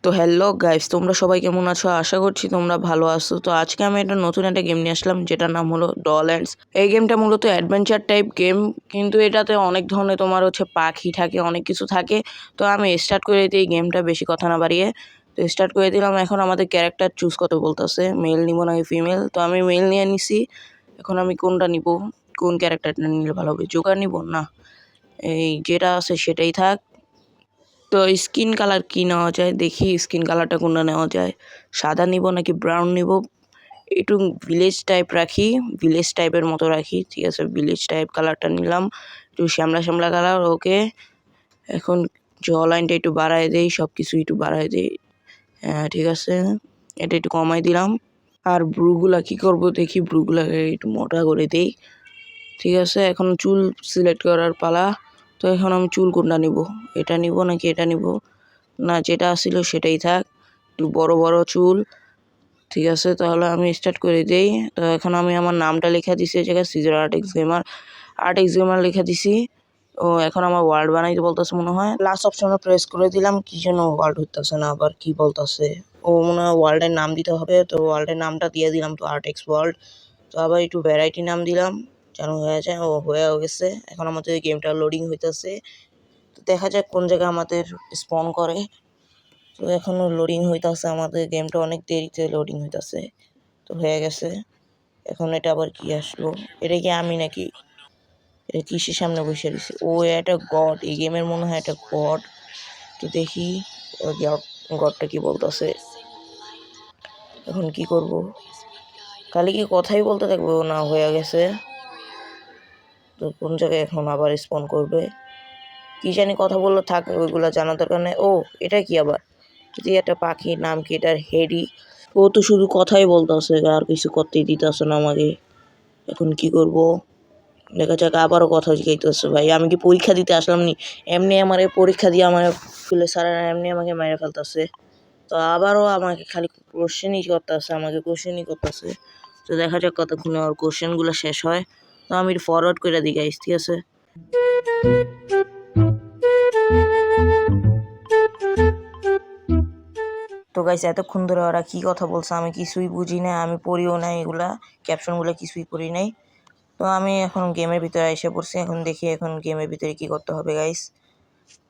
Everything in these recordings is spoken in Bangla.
তো হ্যালো গাইস, তোমরা সবাই কেমন আছো? আশা করছি তোমরা ভালো আছো। তো আজকে আমি নতুন একটা গেম নিয়ে আসলাম, যেটার নাম হলো ডলল্যান্ডস। এই গেমটা মূলত অ্যাডভেঞ্চার টাইপ গেম, কিন্তু এটাতে অনেক ধরনের তোমার পাখি থাকে, অনেক কিছু থাকে। তো আমি স্টার্ট করে দিই গেমটা, বেশি কথা না বাড়িয়ে। তো স্টার্ট করে দিলাম। এখন আমাদের ক্যারেক্টার চুজ করতে বলতেছে, মেল নিব নাকি ফিমেল। তো আমি মেল নিয়ে নিছি। এখন আমি কোনটা নিব, কোন ক্যারেক্টারটা নিলে ভালো হবে? জোকার নিব না, এই যেটা আছে সেটাই থাক। তো স্কিন কালার কি নেওয়া যায় দেখি, স্কিন কালারটা কোনটা নেওয়া যায়। সাদা নিব নাকি ব্রাউন নিব? একটু ভিলেজ টাইপ রাখি, ভিলেজ টাইপের মতো রাখি। ঠিক আছে, ভিলেজ টাইপ কালারটা নিলাম, একটু শ্যামলা শ্যামলা কালার। ওকে, এখন জ লাইনটা একটু বাড়ায় দেই, সব কিছু একটু বাড়ায় দেই। হ্যাঁ ঠিক আছে, এটা একটু কমাই দিলাম। আর ব্রুগুলা কি করব দেখি, ব্রুগুলাকে একটু মোটা করে দেই। ঠিক আছে, এখন চুল সিলেক্ট করার পালা। তো এখন আমি চুল কোনটা নিব, এটা নিব নাকি এটা নিব? না, যেটা আসছিল সেটাই থাক, একটু বড় বড় চুল। ঠিক আছে, তাহলে আমি স্টার্ট করে দেই। তো এখন আমি আমার নামটা লেখা দিছি এই জায়গায়, সিজার আর্ট এক্স গেমার লেখা দিছি। ও এখন আমার ওয়ার্ল্ড বানাইতে বলতেছে মনে হয়। লাস্ট অপশনে প্রেস করে দিলাম, কি জন্য ওয়ার্ল্ড হইতেছে না, আবার কি বলতেছে। ও মনে হয় ওয়ার্ল্ডের নাম দিতে হবে, তো ওয়ার্ল্ডের নামটা দিয়ে দিলাম, তো আর্ট এক্স ওয়ার্ল্ড। তো আবার একটু ভ্যারাইটি নাম দিলাম যেন হয়ে যায়। ও হয়ে গেছে। এখন আমাদের গেমটা লোডিং হইতেছে, তো দেখা যাক কোন জায়গায় আমাদের স্পন করে। তো এখনো লোডিং হইতাছে, আমাদের গেমটা অনেক দেরিতে লোডিং হইতাছে। তো হয়ে গেছে। এখন এটা আবার কি আসলো? এটা কি আমি নাকি? এটা কিসের সামনে বসে দিছে? ও এটা গড, এই গেমের মনে হয় এটা গড। তো দেখি গডটা কি বলতেছে। এখন কি করব? খালি কি কথাই বলতে থাকবো? না, হয়ে গেছে। তো কোন জায়গায় এখন আবার স্পন করবে কি জানি, কথা বললে থাক, ওইগুলা জানার দরকার নেই। ও এটা কি আবার? যদি একটা পাখির নাম কি এটার? হেডি। ও তো শুধু কথাই বলতেছে, আর কিছু করতেই দিতেছে না আমাকে। এখন কি করব? দেখা যাক, আবারও কথা জিজ্ঞাসা। ভাই আমি কি পরীক্ষা দিতে আসলাম নি? এমনি আমার পরীক্ষা দিয়ে আমার স্কুলে স্যারেরা এমনি আমাকে মেরে ফেলতেছে। তো আবারও আমাকে খালি কোশ্চেনই করতেছে, তো দেখা যাক কতক্ষণে ওর কোশ্চেনগুলো শেষ হয়। তো আমি ফরওয়ার্ড করে দিই গাইস, ঠিক আছে। তো গাইস, এতক্ষণ ধরে ওরা কি কথা বলছে আমি কিছুই বুঝি না, আমি পড়িও নাই এগুলা, ক্যাপশনগুলো কিছুই পড়ি নাই। তো আমি এখন গেমের ভিতরে এসে পড়ছি। এখন দেখি এখন গেমের ভিতরে কি করতে হবে গাইস।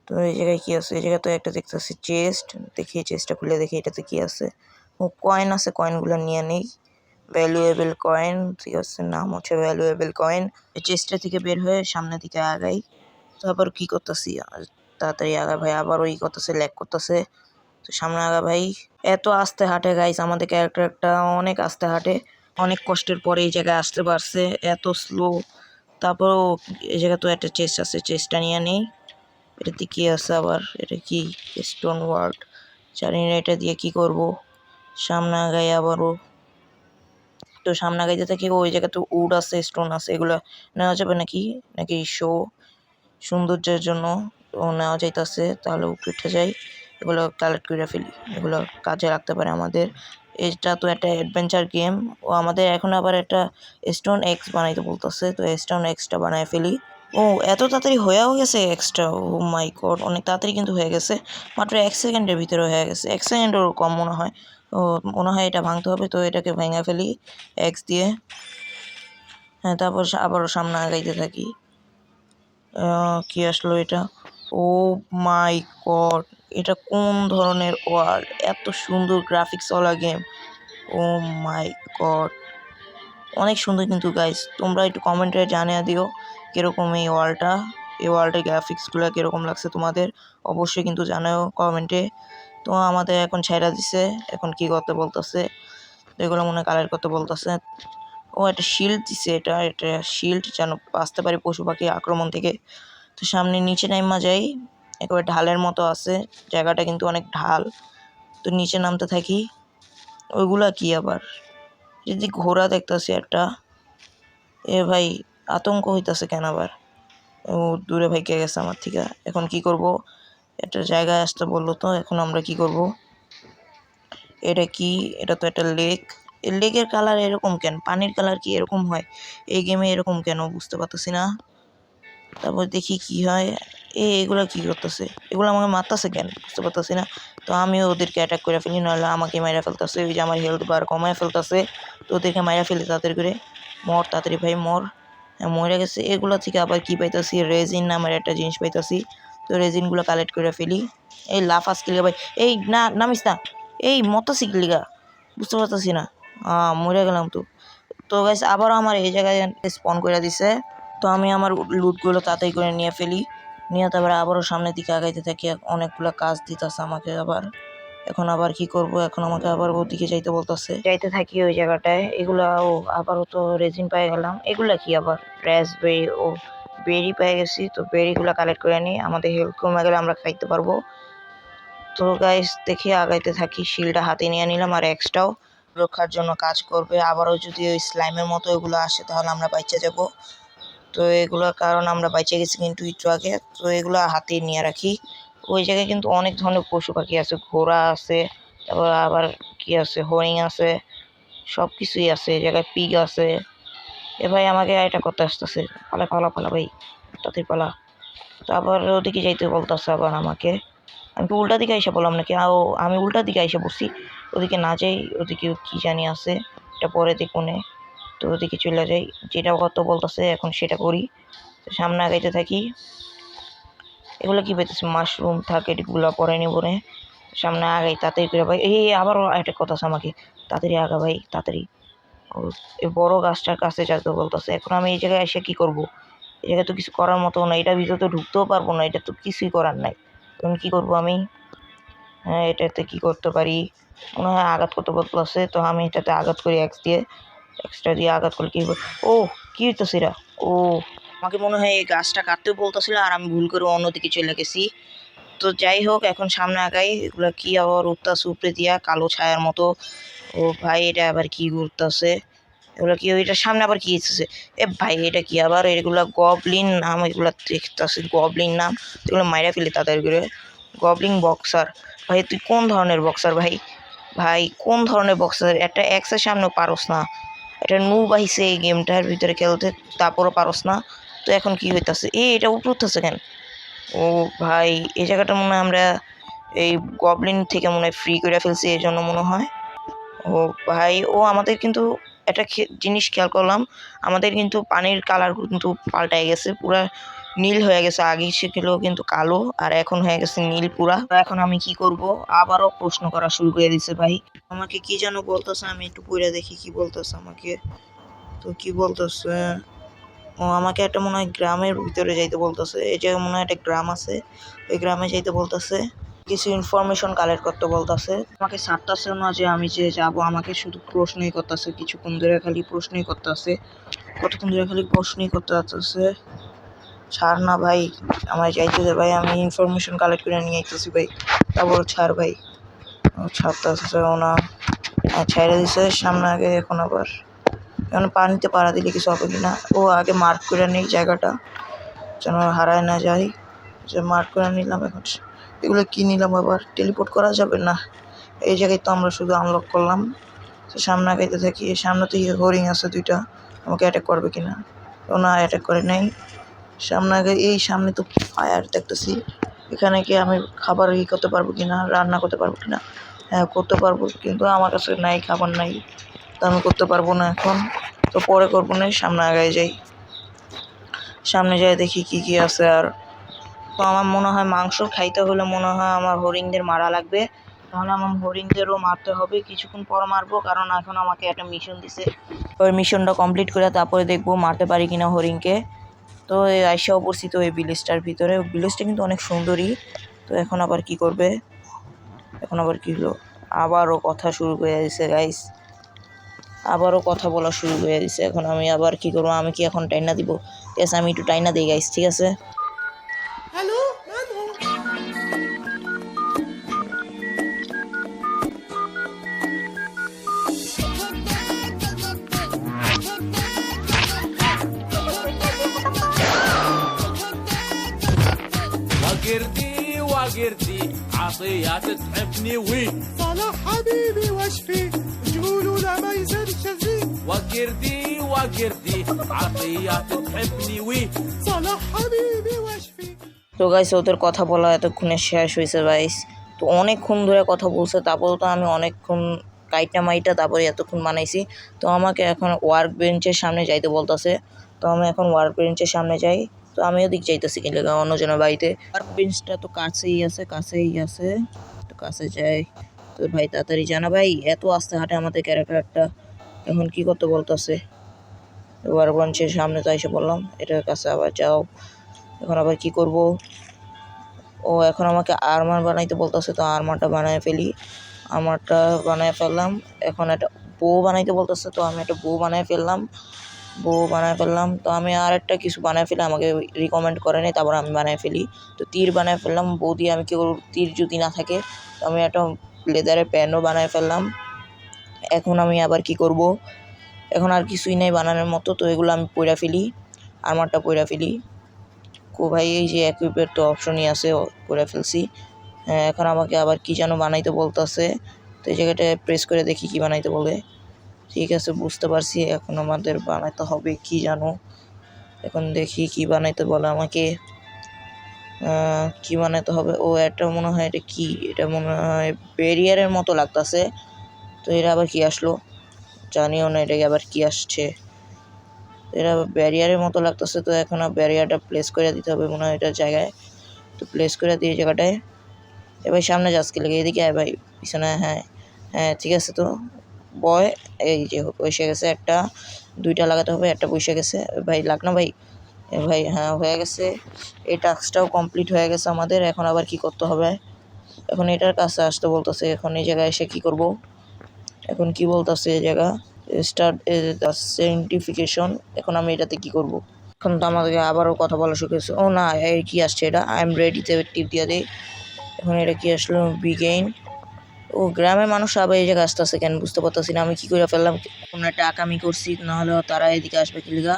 তো এই জায়গায় কি আছে? এই জায়গায় তো একটা দেখতেছি চেস্ট। দেখি চেস্টটা খুলে দেখি এটাতে কি আছে। ও কয়েন আছে, কয়েনগুলো নিয়ে নেই। ভ্যালুয়েবল কয়েন, ঠিক আছে, নাম হচ্ছে ভ্যালুয়েবল কয়েন। এই চেস্টটা থেকে বের হয়ে সামনে দিকে আগাই। তো আবার কি করতেছি, তাড়াতাড়ি আগা ভাই। আবার ওই করতেছে, ল্যাগ করতেছে। তো সামনে আগা ভাই। এত আস্তে হাঁটে গাইস, আমাদের ক্যারেক্টারটা অনেক আস্তে হাঁটে। অনেক কষ্টের পরে এই জায়গায় আসতে পারছে, এত স্লো। তারপরও এই জায়গায় তো একটা চেস্ট আছে, চেস্টটা নিয়ে নেই। এটাতে কি আছে আবার? এটা কি? স্টোন ওয়ার্ড, জানি না এটা দিয়ে কি করব। সামনে আগাই আবারও। তো সামনে আগাইতে থাকি। ওই জায়গায় তো উড আছে, স্টোন আছে, এগুলো নেওয়া যাবে নাকি? নাকি সৌন্দর্যের জন্য ও নেওয়া যাইতেছে? তাহলে উঠে যাই, এগুলো কালেক্ট করে ফেলি, এগুলো কাজে লাগতে পারে আমাদের। এটা তো একটা অ্যাডভেঞ্চার গেম। ও আমাদের এখন আবার একটা স্টোন এক্স বানাইতে বলতেছে, তো স্টোন এক্সটা বানায় ফেলি। ও এত তাড়াতাড়ি হয়েও গেছে এক্সট্রা! ও মাই গড, অনেক তাড়াতাড়ি কিন্তু হয়ে গেছে। মাত্র 1 সেকেন্ডের ভিতরে হয়ে গেছে, 1 সেকেন্ডেরও কম মনে হয়। ও মনে হয় এটা ভাঙতে হবে, তো এটাকে ভেঙে ফেলি এক্স দিয়ে। হ্যাঁ, তারপর আবারও সামনে আগাইতে থাকি। কি আসলো এটা? ও মাই গড, এটা কোন ধরনের ওয়ার্ল্ড? এত সুন্দর গ্রাফিক্সওয়ালা গেম! ও মাই গড, অনেক সুন্দর কিন্তু গাইস। তোমরা একটু কমেন্টে জানিয়ে দিও কীরকম এই ওয়ার্ল্ডের গ্রাফিক্সগুলো কীরকম লাগছে তোমাদের। অবশ্যই কিন্তু জানাও কমেন্টে। তো আমাদের এখন ছেড়া দিছে, এখন কি করতে বলতেছে? এগুলো মনে কালার করতে বলতেছে। ও একটা শিল্ড দিছে, এটা শিল্ড যেন বাঁচতে পারে পশু পাখি আক্রমণ থেকে। তো সামনে নিচে নামা যাই, একেবারে ঢালের মতো আছে জায়গাটা, কিন্তু অনেক ঢাল। তো নিচে নামতে থাকি। ওইগুলা কি আবার? যদি ঘোড়া দেখতেছি একটা। এ ভাই, আতঙ্ক হইতাছে কেন আবার? ও দূরে ভাইকে গেছে আমার থেকে। এখন কি করব? একটা জায়গায় আসতে বললো, তো এখন আমরা কি করব? এটা কি? এটা তো একটা লেক। এই লেকের কালার এরকম কেন? পানির কালার কি এরকম হয় এই গেমে? এরকম কেন বুঝতে পারতেছি না। তারপর দেখি কি হয়। এগুলা কি করতেছে? এগুলো আমাকে মারতেছে কেন বুঝতে পারতেছি না। তো আমিও ওদেরকে অ্যাটাক করে ফেলি, নাহলে আমাকে মাইরা ফেলতেছে। ওই যে আমার হেলথ বার কমায় ফেলতেছে, তো ওদেরকে মাইরা ফেলি তাড়াতাড়ি করে। মর তাড়াতাড়ি ভাই মর। হ্যাঁ মরে গেছে। এগুলো থেকে আবার কি পাইতাছি, রেজিন নামের একটা জিনিস পাইতাছি। তো রেজিনগুলো কালেক্ট করে ফেলি। এই লাফাস কিলিগা ভাই, এই না নামিস না, এই মতাসি কিলিগা বুঝতে পারতাছি না। মরে গেলাম তো। তো গাইস আবারও আমার এই জায়গায় স্পন করে দিছে। তো আমি আমার লুটগুলো তাড়াতাড়ি করে নিয়ে ফেলি, নিয়ে তারপরে আবারও সামনের দিকে আগাইতে থাকি। অনেকগুলো কাজ দিতেছে আমাকে আবার। এখন আবার কি করব, এখন আমাকে আবার ওদিকে যাইতে বলতেছে, যাইতে থাকি ওই জায়গাটায়। এগুলাও আবারও তো রেজিন পেয়ে গেলাম। এগুলা কি আবার রাসবেরি ও বেরি পেয়ে গেছি। তো বেরিগুলো কালেক্ট করে নিই, আমাদের হেলথ কমে গেলে আমরা খাইতে পারবো। তো গাইস দেখি আগাইতে থাকি। শিলটা হাতে নিয়ে নিলাম, আর এক্সট্রাও রক্ষার জন্য কাজ করবে। আবারও যদি ওই স্লাইমের মতো এগুলো আসে তাহলে আমরা বাইচে যাব। তো এগুলোর কারণ আমরা বাইচে গেছি কিন্তু একটু আগে। তো এগুলো হাতে নিয়ে রাখি। ওই জায়গায় কিন্তু অনেক ধরনের পশু পাখি আছে, ঘোড়া আছে, তারপর আবার কি আছে, হরিণ আছে, সব কিছুই আছে। এই জায়গায় পিগ আছে। এ ভাই আমাকে এটা করতে আসতেছে, পালা পালা পালা ভাই তাদের পালা। তারপর ওদিকে যাইতে বলতেছে আবার আমাকে। আমি তো উল্টা দিকে এসে বললাম নাকি, আমি উল্টা দিকে এসে বসছি। ওদিকে না যাই, ওদিকে কি জানি আছে, এটা পরে দেখুনে। তো ওদিকে চলে যাই, যেটা কত বলতেছে এখন সেটা করি। তো সামনে আগাইতে থাকি। এগুলো কি পেতেছে, মাশরুম থাকে, এগুলো পরে নিব নে। সামনে আগাই তাড়াতাড়ি করে ভাই। এই আবারও একটা কথা আছে আমাকে, তাড়াতাড়ি আগা ভাই তাড়াতাড়ি। এই বড় গাছটার কাছে যাতে বলতেছে। এখন আমি এই জায়গায় এসে কি করব? এই জায়গায় তো কিছু করার মতো না, এটার ভিতরে তো ঢুকতেও পারবো না, এটা তো কিছুই করার নাই। তখন কি করবো আমি? হ্যাঁ এটাতে কি করতে পারি, মনে হয় আঘাত করতে বলতেছে। তো আমি এটাতে আঘাত করি এক্সট্রা দিয়ে আঘাত করলে কি ও কি হইতেছে এরা। ও আমাকে মনে হয় এই গাছটা কাটতেও বলতেছিল, আর আমি ভুল করে অন্যদিকে চলে গেছি। তো যাই হোক এখন সামনে আগাই। এগুলো কি আবার উঠতাছে উপরে দিয়া কালো ছায়ার মতো। ও ভাই এটা আবার কি ঘুরতেছে, এগুলো কি, ওইটার সামনে আবার কি এসেছে? এ ভাই এটা কি আবার, এগুলা গবলিন নাম, এগুলা দেখতেছে গবলিন নাম। এগুলো মাইরা ফেলি তাদের করে। গবলিং বক্সার, ভাই তুই কোন ধরনের বক্সার ভাই? ভাই কোন ধরনের বক্সার? একটা এক্সের সামনেও পারস না, এটা নুব আহিছে এই গেমটার ভিতরে খেলতে, তারপরও পারস না। তো এখন কি হইতাছে, এটা উপরে উঠতেছে কেন? ও ভাই এই জায়গাটা মনে হয় আমরা এই গবলিন থেকে মনে হয় ফ্রি করে ফেলছি, এই জন্য মনে হয়। ও ভাই ও আমাদের কিন্তু একটা জিনিস খেয়াল করলাম, আমাদের কিন্তু পানির কালার কিন্তু পাল্টাই গেছে, পুরা নীল হয়ে গেছে। আগে ছিল কিন্তু কালো, আর এখন হয়ে গেছে নীল পুরা। এখন আমি কি করব? আবারও প্রশ্ন করা শুরু করে দিছে ভাই। আমাকে কি যেন বলতেছে, আমি একটু পড়ে দেখি কি বলতেছে আমাকে। তো কি বলতেছে, ও আমাকে একটা মনে হয় গ্রামের ভিতরে যাইতে বলতেছে। এই জায়গায় মনে হয় একটা গ্রাম আছে, ওই গ্রামে যাইতে বলতেছে। কিছু ইনফরমেশন কালেক্ট করতে বলতেছে। আমাকে ছাড়তেছে না যে আমি যে যাব, আমাকে শুধু প্রশ্নই করতেছে। কিছুক্ষণ ধরে খালি প্রশ্নই করতেছে, কতক্ষণ ধরে খালি প্রশ্নই করতে আসতেছে। ছাড় না ভাই, আমার যাইতে দে ভাই, আমি ইনফরমেশন কালেক্ট করে নিয়ে আইতেছি ভাই। তারপর ছাড় ভাই। ছাড়তেছে না, ছেড়ে দিছে সামনে আগে। এখন আবার এখন পানিতে পাড়া দিলে কিছু হবে কিনা। ও আগে মার্ক করে নেই জায়গাটা, যেন হারায় না যাই। যে মার্ক করে নিলাম। এখন এগুলো কি নিলাম আবার, টেলিপোর্ট করা যাবে না। এই জায়গায় তো আমরা শুধু আনলক করলাম। তো সামনে আগাইতে থাকি। সামনে তো হরিণ আছে দুইটা, আমাকে অ্যাটাক করবে কিনা। ও না, অ্যাটাক করে নাই। সামনে আগে, এই সামনে তো ফায়ার দেখতেছি। এখানে কি আমি খাবার করতে পারবো কিনা, রান্না করতে পারবো কিনা? হ্যাঁ করতে পারবো, কিন্তু আমার কাছে নাই, খাবার নাই, তো আমি করতে পারবো না এখন। তো পরে করবো না, সামনে আগায় যাই। সামনে যাই দেখি কি কি আছে। আর তো আমার মনে হয় মাংস খাইতে হলে মনে হয় আমার হরিণদের মারা লাগবে, তাহলে আমার হরিণদেরও মারতে হবে। কিছুক্ষণ পর মারবো, কারণ এখন আমাকে একটা মিশন দিছে। ওই মিশনটা কমপ্লিট করে তারপরে দেখবো মারতে পারি কিনা হরিণকে। তো এই আইসাও পড়ছি তো এই ভিলেজটার ভিতরে। ভিলেজটা কিন্তু অনেক সুন্দরী। তো এখন আবার কি করবে, এখন আবার কি হলো, আবারও কথা শুরু করে দিছে গাইস, আবারও কথা বলা শুরু করে দিছে। এখন আমি আবার কি করবো, আমি কি এখন টাইনা দিব? ঠিক আছে আমি একটু টাইনা দিই গাইস, ঠিক আছে। হ্যালো ম্যান হো وقردي وقردي عطيات تحبني وي صلاح حبيبي واش فيك تقولوا لا ما يزالش الزين وقردي وقردي عطيات تحبني وي صلاح حبيبي واش فيك তো গাইস ওদের কথা বলা এতক্ষণে শেষ হয়েছে গাইস। তো অনেকক্ষণ ধরে কথা বলছে, তারপর তো আমি অনেকক্ষণ কাইটা মাইটা তারপরে এতক্ষণ বানাইছি। তো আমাকে এখন ওয়ার্ক বেঞ্চের সামনে যাইতে বলতেছে। তো আমি এখন ওয়ার্ক বেঞ্চের সামনে যাই। তো আমিও দিক যাইতেছি কিন্তু অন্যজনের বাড়িতে। ওয়ার্ক বেঞ্চটা তো কাছেই আছে। তো কাছে যাই। তো ভাই তাড়াতাড়ি জানা ভাই, এত আস্তে হাঁটে আমাদের ক্যারেক্টারটা। এখন কি করতে বলতেছে? ওয়ার্ক বেঞ্চের সামনে তো এসে বললাম, এটার কাছে আবার যাও। এখন আবার কি করব? ও এখন আমাকে আর্মার বানাইতে বলতেছে, তো আর্মারটা বানায় ফেলি। আর্মারটা বানায় ফেললাম। এখন একটা বউ বানাইতে বলতেছে, তো আমি একটা বউ বানায় ফেললাম। তো আমি আর একটা কিছু বানায় ফেলি, আমাকে রিকমেন্ড করে নেই, তারপর আমি বানায় ফেলি। তো তীর বানায় ফেললাম। বউ দিয়ে আমি কি করব? তীর যদি না থাকে তো আমি একটা লেদারের প্যান্টও বানায় ফেললাম। এখন আমি আবার কি করব? এখন আর কিছুই নেই বানানোর মতো, তো এগুলো আমি পইরা ফেলি। আর্মারটা পইরা ফেলি। ভাই এই যে একুইপের তো অপশনই আছে, করে ফেলছি। হ্যাঁ, এখন আমাকে আবার কি যেন বানাইতে বলতেছে। তো এই জায়গাটায় প্রেস করে দেখি কি বানাইতে বলে। ঠিক আছে, বুঝতে পারছি। এখন আমাদের বানাইতে হবে কি জানো। এখন দেখি কি বানাইতে বলে আমাকে। কি বানাইতে হবে? ও এটা মনে হয়, এটা কি? এটা মনে হয় ব্যারিয়ারের মতো লাগতেছে। তো এটা আবার কি আসলো জানিও না, এটাকে আবার কি আসছে। এটা ব্যারিয়ারের মতো লাগতেছে। তো এখন ব্যারিয়ারটা প্লেস করে দিতে হবে মনে হয় এটার জায়গায়। তো প্লেস করে দিয়ে জায়গাটায় এবার সামনে যাচ্ছি লেগে এদিকে আয় ভাই, পিছনে। হ্যাঁ হ্যাঁ, ঠিক আছে। তো বয় এই যে বসে গেছে, একটা দুইটা লাগাতে হবে, একটা বসে গেছে ভাই, লাগ না ভাই। ভাই হ্যাঁ, হয়ে গেছে। এই টাস্কটাও কমপ্লিট হয়ে গেছে আমাদের। এখন আবার কি করতে হবে? এখন এটার কাছে আসতে বলতেছে। এখন এই জায়গায় এসে কি করব? এখন কি বলতেছে এই জায়গা? স্টার্ট সায়েন্টিফিকেশন। এখন আমি এটাতে কি করব? এখন তো আমাদেরকে আবারও কথা বলা শুরু করেছে। ও না, এই কি আসছে এটা? আই এম রেডিতে টিপ দিয়ে দিই। এখন এটা কি আসলো? বিগেইন। ও গ্রামের মানুষ আবার এই জায়গায় আসতেছে কেন বুঝতে পারতেছি না। আমি কি করে ফেললাম? কোনো একটা আকামি করছি, নাহলে তারা এদিকে আসবে কি লিগা?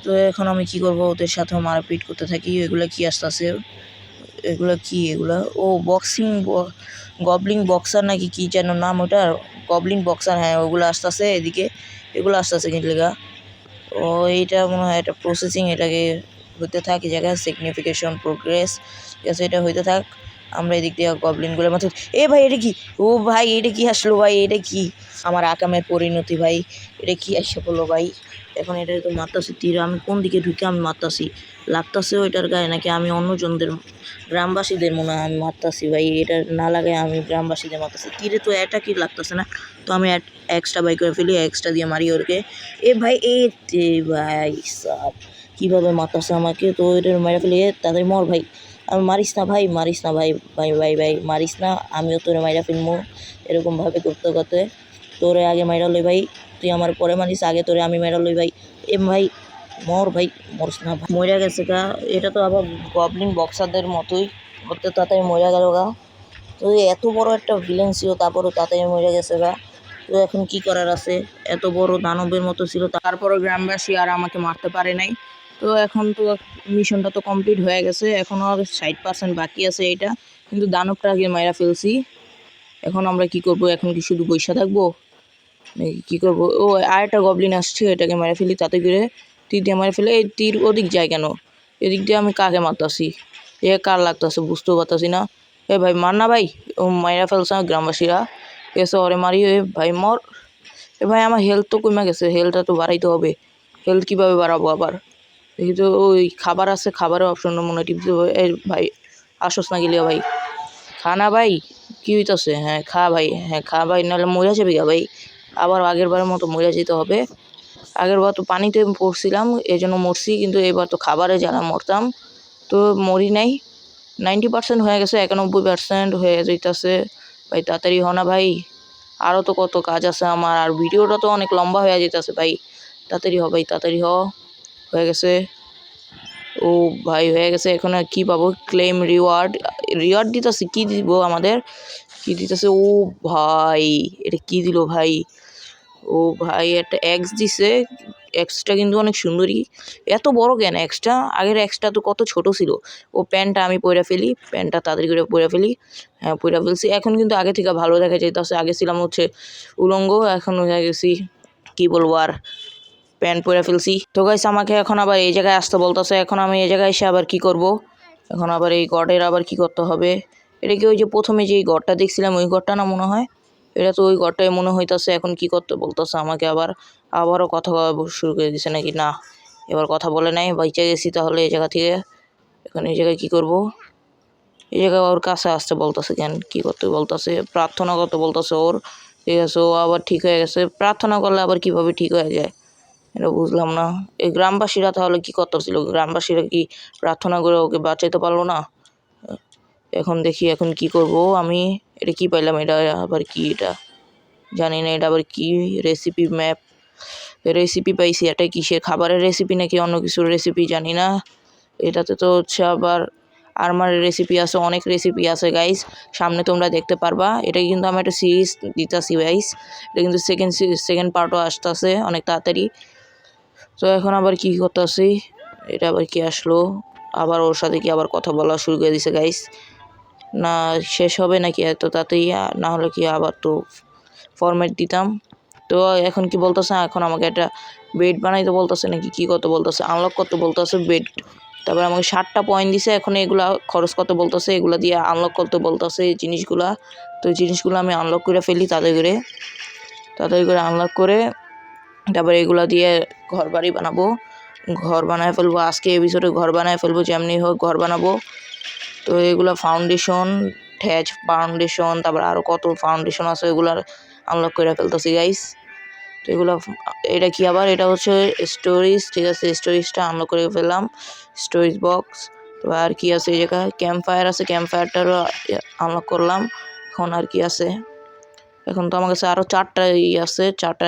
তো এখন আমি কি করব? ওদের সাথেও মারপিট করতে থাকি। এগুলো কি আসতেছে? এগুলো কি? এগুলো ও বক্সিং, গবলিং বক্সার নাকি কি যেন নাম ওটার। গবলিং বক্সার, হ্যাঁ ওগুলো আসতেছে এদিকে। এগুলো আসতেছে কি লিগা? ও এইটা মনে হয় একটা প্রসেসিং, এটাকে হতে থাকে জায়গায় সিগনিফিকেশন প্রোগ্রেস। ঠিক আছে, এটা হইতে থাক। আমরা এদিক দিয়ে গবলিনগুলোর মতো। এ ভাই এটা কি? ও ভাই এটা কি আসলো ভাই? এটা কি? আমার আকামের পরিণতি ভাই। এটা কি আসে বলো ভাই? এখন এটা তো মারতাছি তীর, আমি কোন দিকে ঢুকে আমি মারতাছি? লাগতাছে ওইটার গায়ে নাকি আমি অন্যজনদের গ্রামবাসীদের মনে হয় আমি মারতাছি ভাই? এটা না লাগায় আমি গ্রামবাসীদের মারতাছি। তীরে তো এটা কি লাগতাছে না। তো আমি এক্সট্রা বাই করে ফেলি, এক্সট্রা দিয়ে মারি ওরকে। এ ভাই এ তে ভাই সাব কীভাবে মারতাছে আমাকে। তো এটা মেরে ফেলি। তাদের মর ভাই। আমি মারিস না ভাই, মারিস না ভাই, ভাই ভাই ভাই মারিস না। আমিও তোরে মাইরা ফেলবো এরকমভাবে করতে করতে। তোরে আগে মাইরা লই ভাই, তুই আমার পরে মারিস। আগে তোরে আমি মাইরা লই ভাই। এ ভাই মর ভাই, মরিস না ভাই। মরে গেছে গা। এটা তো আবার গবলিন বক্সারদের মতোই করতে তাড়াতাড়ি মরে গেল গা। তো এত বড় একটা ভিলেন ছিল, তারপরও তাড়াতাড়ি মরে গেছে গা। তো এখন কি করার আছে? এত বড় দানবের মতো ছিল, তারপরও গ্রামবাসী আর আমাকে মারতে পারে নাই। তো এখন তো মিশনটা তো কমপ্লিট হয়ে গেছে, এখনও আর 60% বাকি আছে এটা। কিন্তু দানবটা আগে মাইরা ফেলছি। এখন আমরা কি করব? এখন কি শুধু বইসা থাকবো নাকি কি করব? ও আরেকটা গবলিন আসছে, এটাকে মেরে ফেলি তাতে করে। তীর দিয়ে মেরে ফেলে। এই তীর ওদিক যায় কেন? এদিক দিয়ে আমি কাকে মারতাছি? এ কার লাগতাছে বুঝতেও পারতাছি না। এ ভাই মার না ভাই। ও মাইরা ফেলছে গ্রামবাসীরা। এসে ওরে মারি। এ ভাই মর। এ ভাই আমার হেলথ তো কমে গেছে, হেলথটা তো বাড়াইতে হবে। হেলথ কীভাবে বাড়াবো আবার? দেখি তো ওই খাবার আছে, খাবারের অপশনটা মনে হয় টিপতে হবে। এই ভাই আসস না গেলিয়া ভাই, খা না ভাই। কি হইতাছে? হ্যাঁ খা ভাই, হ্যাঁ খা ভাই, নাহলে মরে যাবি গা ভাই। আবার আগের বারের মতো মরে যেতে হবে। আগের বার তো পানিতে পড়ছিলাম এই জন্য মরছি, কিন্তু এবার তো খাবারে যারা মরতাম তো মরি নাই। 90% হয়ে গেছে, 91% হয়ে যেতেছে। ভাই তাড়াতাড়ি হ না ভাই, আরও তো কত কাজ আছে আমার, আর ভিডিওটা তো অনেক লম্বা হয়ে যেতেছে ভাই। তাড়াতাড়ি হ ভাই, তাড়াতাড়ি হ। হয়ে গেছে। ও ভাই হয়ে গেছে। এখন আর কী পাবো? Claim reward. রিওয়ার্ড দিতেছে, কী দিব আমাদের? কী দিতেছে? ও ভাই এটা কী দিল ভাই? ও ভাই একটা এক্স দিছে। এক্সটা কিন্তু অনেক সুন্দরী। এত বড় কেন এক্সটা? আগের এক্সটা তো কত ছোট ছিল। ও প্যান্টটা আমি পরে ফেলি, প্যান্টটা তাড়াতাড়ি করে পরে ফেলি। হ্যাঁ পরে ফেলছি। এখন কিন্তু আগে থেকে ভালো দেখা যাইতেছে। আগে ছিলাম হচ্ছে উলঙ্গ, এখন হয়ে গেছি কী বলবো আর, প্যান্ট পরে ফেলছি। তো গাইস আমাকে এখন আবার এই জায়গায় আসতে বলতেছে। এখন আমি এই জায়গায় এসে আবার কি করব? এখন আবার এই গডের আবার কি করতে হবে? এটা কি ওই যে প্রথমে যে ঘরটা দেখছিলাম ওই ঘরটা না মনে হয়? এটা তো ওই ঘরটাই মনে হইতাছে। এখন কি করতে বলতেছে আমাকে? আবারও কথা বলা শুরু করে দিছে নাকি? না, এবার কথা বলে নাই, বাইচা গেছি তাহলে এই জায়গা থেকে। এখন এই জায়গায় কি করব? এই জায়গায় ওর কাছে আসতে বলতেছে কেন? কি করতে বলতেছে? প্রার্থনা করতে বলতেছে ওর। ঠিক আছে, ও আবার ঠিক হয়ে গেছে। প্রার্থনা করলে আবার কিভাবে ঠিক হয়ে যায় এটা বুঝলাম না। এই গ্রামবাসীরা তাহলে কি করতেছিল? গ্রামবাসীরা কি প্রার্থনা করে ওকে বাঁচাইতে পারলো না? এখন দেখি এখন কি করব আমি। এটা কি পাইলাম? এটা আবার কি? এটা জানি না। এটা আবার কি? রেসিপি ম্যাপ, রেসিপি পাইছি। এটা কিসের খাবারের রেসিপি নাকি অন্য কিছুর রেসিপি জানি না। এটাতে তো হচ্ছে আবার আর্মারের রেসিপি আছে, অনেক রেসিপি আছে গাইস, সামনে তোমরা দেখতে পারবা। এটা কিন্তু আমি একটা সিরিজ দিতেছি গাইস, এটা কিন্তু সেকেন্ড পার্টও আসতেছে অনেক তাড়াতাড়ি। তো এখন আবার কি করতেছি? এটা আবার কি আসলো? আবার ওর সাথে কি আবার কথা বলা শুরু করে দিছে গাইস। না শেষ হবে নাকি এত তাড়াতাড়ি? না হলে কি আবার তো ফরম্যাট দিতাম। তো এখন কি বলতেছে? এখন আমাকে একটা বেড বানাইতে বলতেছে নাকি কি করতে বলতেছে? আনলক করতে বলতেছে বেড। তারপরে আমাকে 7টা পয়েন্ট দিছে। এখন এগুলা খরচ করতে বলতেছে, এগুলা দিয়ে আনলক করতে বলতেছে এই জিনিসগুলা। তো এই জিনিসগুলো আমি আনলক করে ফেলি তাড়াতাড়ি করে আনলক করে তারপরে এগুলা দিয়ে ঘর বাড়ি বানাবো, ঘর বানায় ফেলবো। আজকে এপিসোডে ঘর বানায় ফেলবো, যেমনি হোক ঘর বানাবো। তো এগুলা ফাউন্ডেশন, ট্যাচ ফাউন্ডেশন, তারপর আরও কত ফাউন্ডেশন আছে এগুলার আনলক করে ফেলতেছি গাইস। তো এগুলো এটা কি আবার? এটা হচ্ছে স্টোরেজ। ঠিক আছে, স্টোরেজটা আনলক করে ফেললাম, স্টোরেজ বক্স। তো আর কি আছে? এই জায়গায় ক্যাম্প ফায়ার আছে, ক্যাম্প ফায়ারটারও আনলক করলাম। এখন আর কি আছে? এখন তো আমার কাছে আরও 4টা আছে, 4টা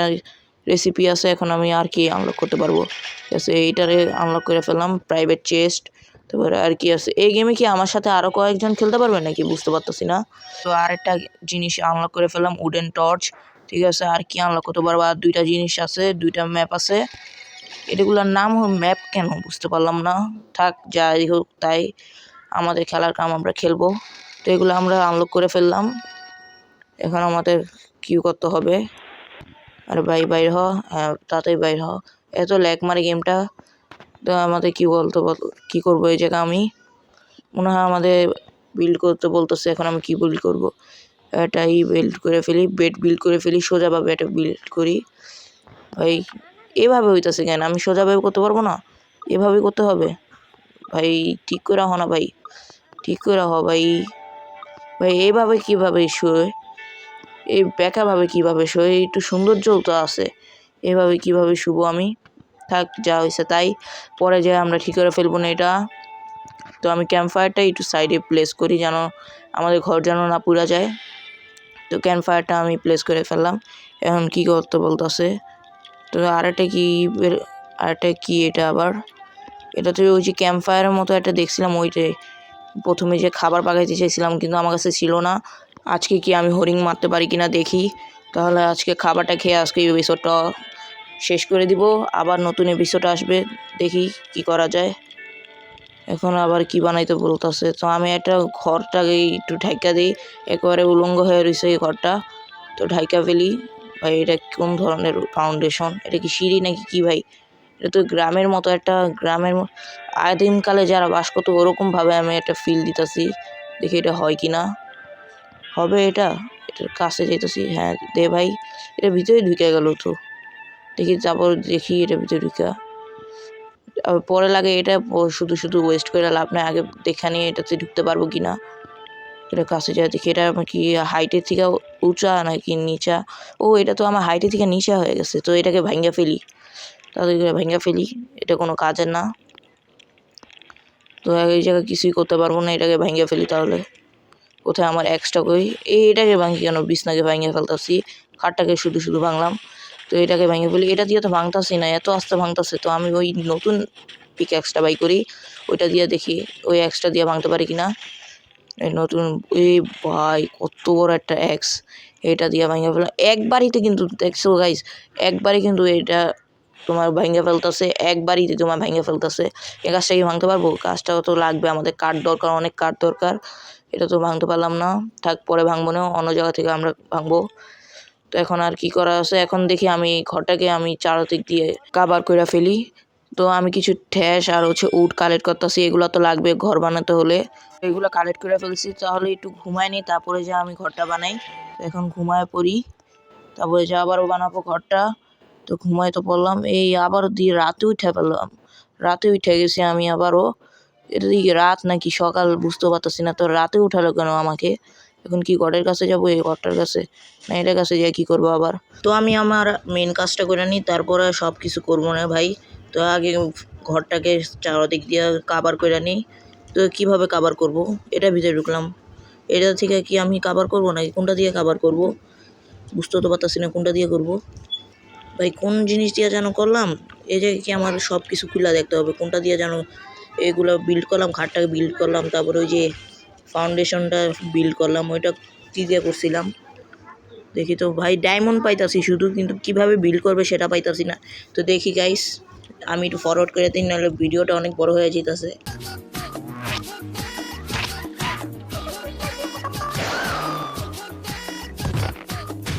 রেসিপি আছে। এখন আমি আর কি আনলক করতে পারবো? ঠিক আছে, এইটারে আনলক করে ফেললাম, প্রাইভেট চেস্ট। তারপরে আর কি আছে? এই গেমে কি আমার সাথে আরও কয়েকজন খেলতে পারবে নাকি? বুঝতে পারতেছি না। তো আরেকটা জিনিস আনলক করে ফেললাম, উডেন টর্চ। ঠিক আছে, আর কি আনলক করতে পারবো? আর 2টা জিনিস আছে, 2টা ম্যাপ আছে। এগুলোর নাম ম্যাপ কেন বুঝতে পারলাম না। থাক, যাই হোক তাই, আমাদের খেলার কাম আমরা খেলবো। তো এগুলো আমরা আনলক করে ফেললাম। এখন আমাদের কি করতে হবে? আরে ভাই বাইর হ, হ্যাঁ তাতেই বাইর হ। এত ল্যাগ মারে গেমটা। তো আমাদের কি কি করবো এই জায়গায়? আমি মনে হয় আমাদের বিল্ড করতে বলতেছে। এখন আমি কি বিল্ড করব? এটাই বিল্ড করে ফেলি, বেড বিল্ড করে ফেলি, সোজাভাবে এটা বিল্ড করি। ভাই এভাবে হইতেছে কেন? আমি সোজাভাবে করতে পারবো না? এভাবেই করতে হবে ভাই। ঠিক করে হ না ভাই, ঠিক করে হ ভাই। ভাই এইভাবে কীভাবে শোয়? এই বেঁকাভাবে কীভাবে শোয়? একটু সৌন্দর্য তো আছে, এভাবে কীভাবে শুবো আমি? থাক, যা হয়েছে তাই, পরে যায় আমরা ঠিক করে ফেলবো না এটা। তো আমি ক্যাম্প ফায়ারটা একটু সাইডে প্লেস করি, যেন আমাদের ঘর যেন না পুড়া যায়। তো ক্যাম্প ফায়ারটা আমি প্লেস করে ফেললাম। এখন কি করতে বলতেছে? তো আরেকটা কি এটা আবার? এটা তো ওই যে ক্যাম্প ফায়ারের মতো একটা দেখছিলাম, ওইটাই প্রথমে যে খাবার পাকাইতে চাইছিলাম, কিন্তু আমার কাছে ছিল না। আজকে কি আমি হরিণ মারতে পারি কিনা দেখি। তাহলে আজকে খাবারটা খেয়ে আজকে এপিসোডটা শেষ করে দিব। আবার নতুন এপিসোড আসবে, দেখি কি করা যায়। এখন আবার কি বানাইতে বলতেছে? তো আমি একটা ঘরটাকে একটু ঢাইকা দিই, একেবারে উলঙ্গ হয়ে রয়েছে এই ঘরটা। তো ঢাইকা ফেলি। ভাই এটা কোন ধরনের ফাউন্ডেশন? এটা কি সিঁড়ি নাকি কি ভাই? এটা তো গ্রামের মতো, একটা আদিমকালে যারা বাস করতো ওরকমভাবে আমি একটা ফিল দিতেছি। দেখি এটা হয় কি না। হবে এটা? এটার কাছে যেতেছি, হ্যাঁ দে ভাই। এটা ভিতরে ঢুকে গেল তো। দেখি, তারপর দেখি এটা ভিতরে ঢুকা। পরে লাগে এটা শুধু ওয়েস্ট করে লাভ নাই, আগে দেখা নিয়ে এটাতে ঢুকতে পারবো কি না। এটা কাছে যায় দেখি, এটা কি হাইটের থেকে উঁচা নাকি নিচা? ও, এটা তো আমার হাইটের থেকে নিচা হয়ে গেছে। তো এটাকে ভাঙ্গা ফেলি, তাদের ভাঙ্গা ফেলি, এটা কোনো কাজের না। তো এই জায়গায় কিছুই করতে পারবো না, এটাকে ভাঙ্গা ফেলি। তাহলে কোথায় আমার এক্সট্রা কই? এটাকে ভাঙি কেন? বিছনাকে ভাঙিয়ে ফেলতেছি, খাটটাকে শুধু ভাঙলাম। তো এটাকে ভেঙে ফেলি। এটা দিয়ে তো ভাঙতাছি না, এত আস্তে ভাঙতাছে। তো আমি ওই নতুন পিক এক্সট্রা বাই করি, ওইটা দিয়ে দেখি ওই এক্সট্রা দিয়ে ভাঙতে পারি কিনা। এই নতুন, এই ভাই কত বড় একটা এক্স, এটা দিয়ে ভাঙে ফেলা একবারিতে। কিন্তু দেখছো গাইস, একবারই কিন্তু এটা তোমার ভাঙে ফেলতেছে, একবারই তোমার ভেঙে ফেলতেছে। এই গাছটা কি ভাঙতে পারবো? গাছটাও তো লাগবে আমাদের, কাঠ দরকার, অনেক কাঠ দরকার। এটা তো ভাঙতে পারলাম না, থাক পরে ভাঙবো না, অন্য জায়গা থেকে আমরা ভাঙবো। তো এখন আর কি করা আছে? এখন দেখি আমি ঘরটাকে আমি চারদিক দিয়ে কাভার করে ফেলি, তো আমি কিছু ঠ্যাস আর হচ্ছে উড কালেক্ট করতেছি, এগুলো তো লাগবে ঘর বানাতে হলে। এগুলো কালেক্ট করে ফেলছি, তাহলে একটু ঘুমাই নি, তারপরে যে আমি ঘরটা বানাই। তো এখন ঘুমায় পড়ি, তারপরে যে আবারও বানাবো ঘরটা। তো ঘুমাই তো পড়লাম, এই আবারও দিয়ে রাতে উঠে পেলাম, রাতে উঠে গেছি আমি আবারও। এটা দিকে রাত নাকি সকাল বুঝতে পারতেছি না, তো রাতে উঠালো কেন আমাকে? এখন কি ঘরের কাছে যাবো, এই ঘরটার কাছে না এটার কাছে যাই কি করবো আবার? তো আমি আমার মেন কাজটা করে নিই, তারপরে সব কিছু করবো না ভাই। তো আগে ঘরটাকে চারদিক দিয়ে কাভার করে নিই। তো কিভাবে কাভার করব, এটা ভিতরে ঢুকলাম, এটা থেকে কি আমি কাভার করবো নাকি কোনটা দিয়ে কাভার করব বুঝতে তো পারতাছি না কোনটা দিয়ে করব ভাই। কোন জিনিস দিয়ে যেন করলাম, এই যে কি আমার সব কিছু খুলে দেখতে হবে কোনটা দিয়ে যেন এগুলো বিল্ড করলাম, খাটটাকে বিল্ড করলাম, তারপরে ওই যে ফাউন্ডেশনটা বিল্ড করলাম, ওইটা কী দিয়ে করছিলাম দেখি তো ভাই। ডায়মন্ড পাইতাছি শুধু, কিন্তু কিভাবে বিল্ড করবে সেটা পাইতাছি না। তো দেখি গাইস, আমি একটু ফরওয়ার্ড করে দিই, নাহলে ভিডিওটা অনেক বড় হয়ে যেতেছে।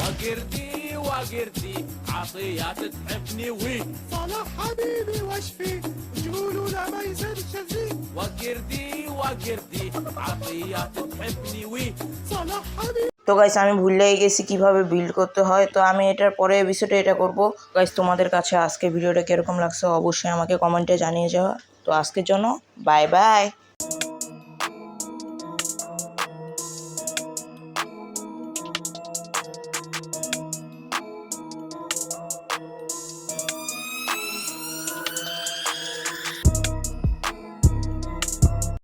وقردي وقردي عطيات تحبني وي صلاح حبيبي واش فيه تقولوا لا ما يزالش فيه وقردي وقردي عطيات تحبني وي صلاح حبيبي তো গাইস আমি ভুলেই গেছি কিভাবে বিল্ড করতে হয়, তো আমি এটার পরে এপিসোডে এটা করব। গাইস তোমাদের কাছে আজকে ভিডিওটা কিরকম লাগছে অবশ্যই আমাকে কমেন্টে জানিয়ে যাওয়া। তো আজকের জন্য বাই বাই।